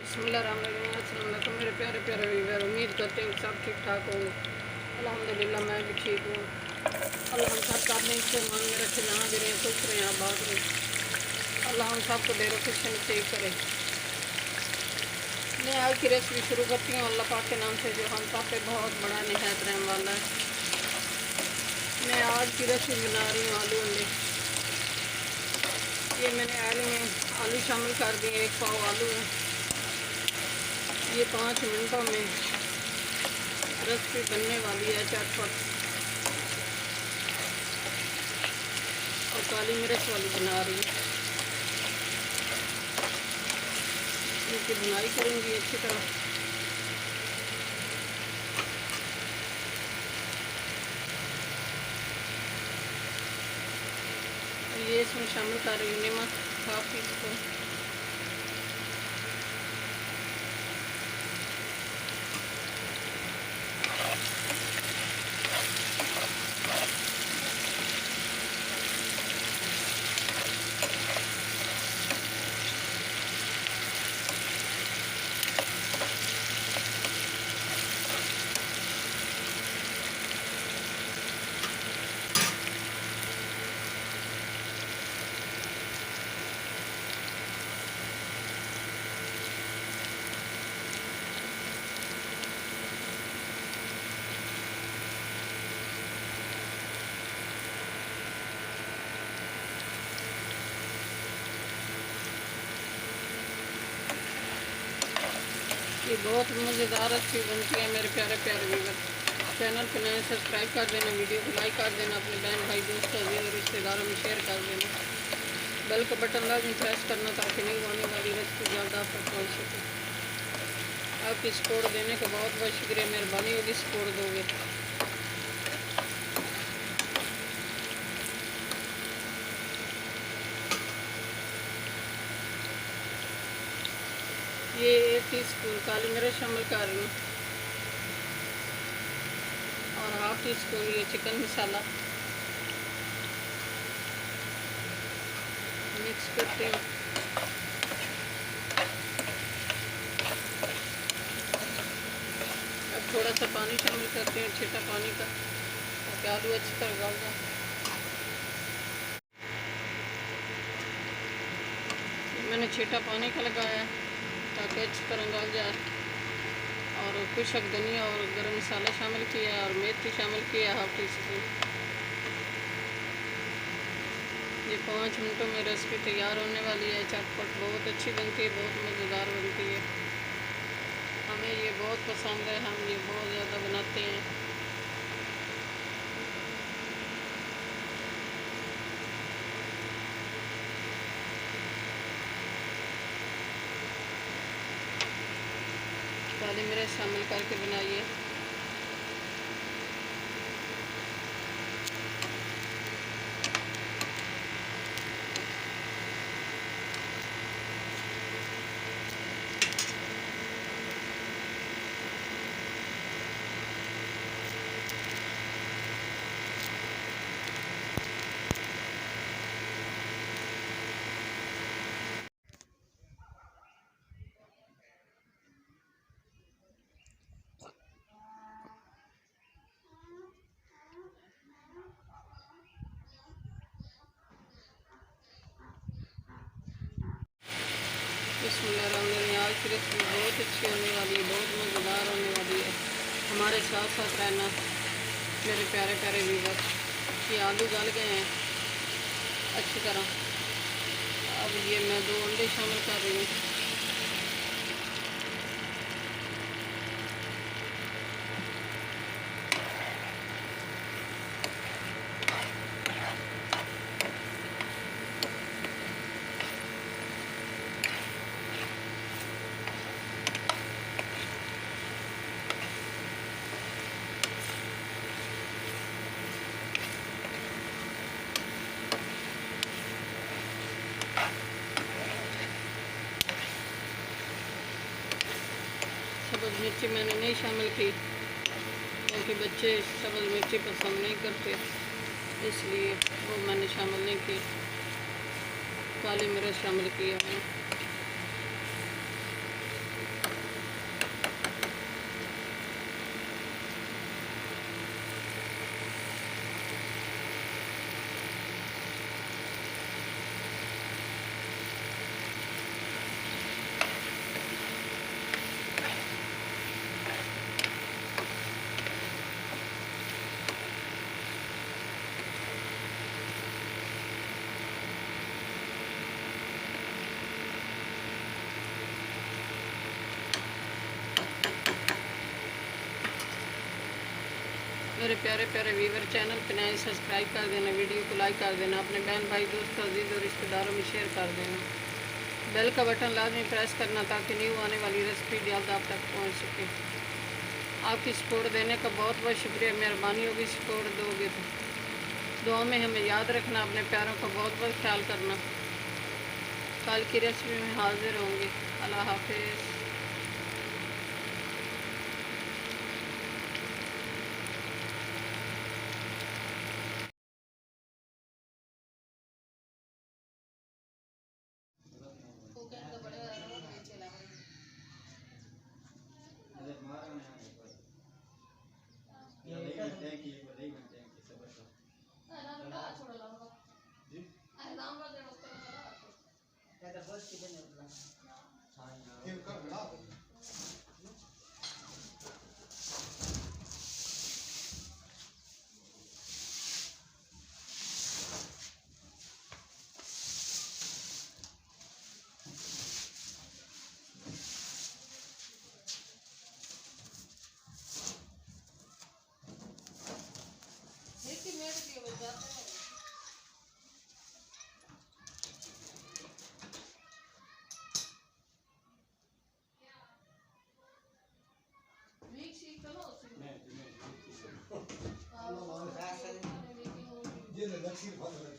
बिस्मिल्लाहिर्रहमानिर्रहीम। मेरे प्यारे प्यारे व्यूअर, उम्मीद करते हैं सब ठीक ठाक होंगे। अल्हम्दुलिल्लाह मैं भी ठीक हूँ। अल्लाह हम सब अपने इससे मान में रखे, जहाँ भी रहें खुश रहें, आबाद रहें। अल्लाह हम सबको ढेरों खुश नसीब करे। मैं आज की रेसिपी शुरू करती हूँ अल्लाह पाक के नाम से, जो हम सब पे बहुत बड़ा निहायत रहने वाला है। मैं आज की रेसिपी बना रही हूँ आलू अंडे। ये मैंने आलू में आलू शामिल कर दिए, 1 पाव आलू है। ये 5 मिनटों में रेसिपी बनने वाली है चटपट, और काली मिर्च वाली बना रही हूँ। इनकी बुनाई करूँगी अच्छी तरह। ये इसमें शामिल कर रही हूँ नमक, 1/2 टीस्पून। ये बहुत मज़ेदार रेसिपी बनती है मेरे प्यारे प्यारे व्यूअर। चैनल पर नए सब्सक्राइब कर देना, वीडियो को लाइक कर देना, अपने बहन भाई दोस्तों और रिश्तेदारों में शेयर कर देना। बेल का बटन लाजमी प्रेस करना ताकि नहीं आने वाली रेसिपी जल्द आप तक पहुँच सके। आपकी सपोर्ट देने का बहुत बहुत शुक्रिया, मेहरबानी होगी सपोर्ट दोगे। ये 1 टीस्पून काली मिर्च शामिल कर रही हूँ, और 1/2 टीस्पून ये चिकन मसाला मिक्स करती हूँ। अब थोड़ा सा पानी शामिल करते हैं, छींटा पानी का, ताकि आलू अच्छी तरह गल जाए। मैंने छींटा पानी का लगाया ताकि अच्छी तरह गल जाए, और खुशक धनिया और गरम मसाला शामिल किया, और मेथी शामिल किया 1/2 टीस्पून। ये 5 मिनटों में रेसिपी तैयार होने वाली है। चटपट बहुत अच्छी बनती है, बहुत मज़ेदार बनती है। हमें ये बहुत पसंद है, हम ये बहुत ज़्यादा बनाते हैं। काली मिर्च शामिल करके बनाइए। बिस्मिल्लाहिर्रहमानिर्रहीम। आज की रेसिपी बहुत अच्छी होने वाली है, बहुत मज़ेदार होने वाली है। हमारे साथ साथ रहना मेरे प्यारे प्यारे व्यूअर। ये आलू गल गए हैं अच्छी तरह। अब ये मैं 2 अंडे शामिल कर रही हूँ। सब्ज़ मिर्ची मैंने नहीं शामिल की, क्योंकि बच्चे सब्ज़ मिर्ची पसंद नहीं करते, इसलिए वो मैंने शामिल नहीं की। काली मिर्च शामिल किया है। मेरे प्यारे प्यारे व्यूवर, चैनल पे नए सब्सक्राइब कर देना, वीडियो को लाइक कर देना, अपने बहन भाई दोस्तों अजीज़ और रिश्तेदारों में शेयर कर देना। बेल का बटन लाजमी प्रेस करना ताकि न्यू आने वाली रेसिपी जल्द आप तक पहुंच सके। आपकी सपोर्ट देने का बहुत बहुत शुक्रिया। मेहरबानी होगी सपोर्ट दोगे तो। दुआ में हमें याद रखना, अपने प्यारों का बहुत बहुत ख्याल करना। कल की रेसिपी में हाजिर होंगे। अल्लाह हाफिज़। ये लगा सिर्फ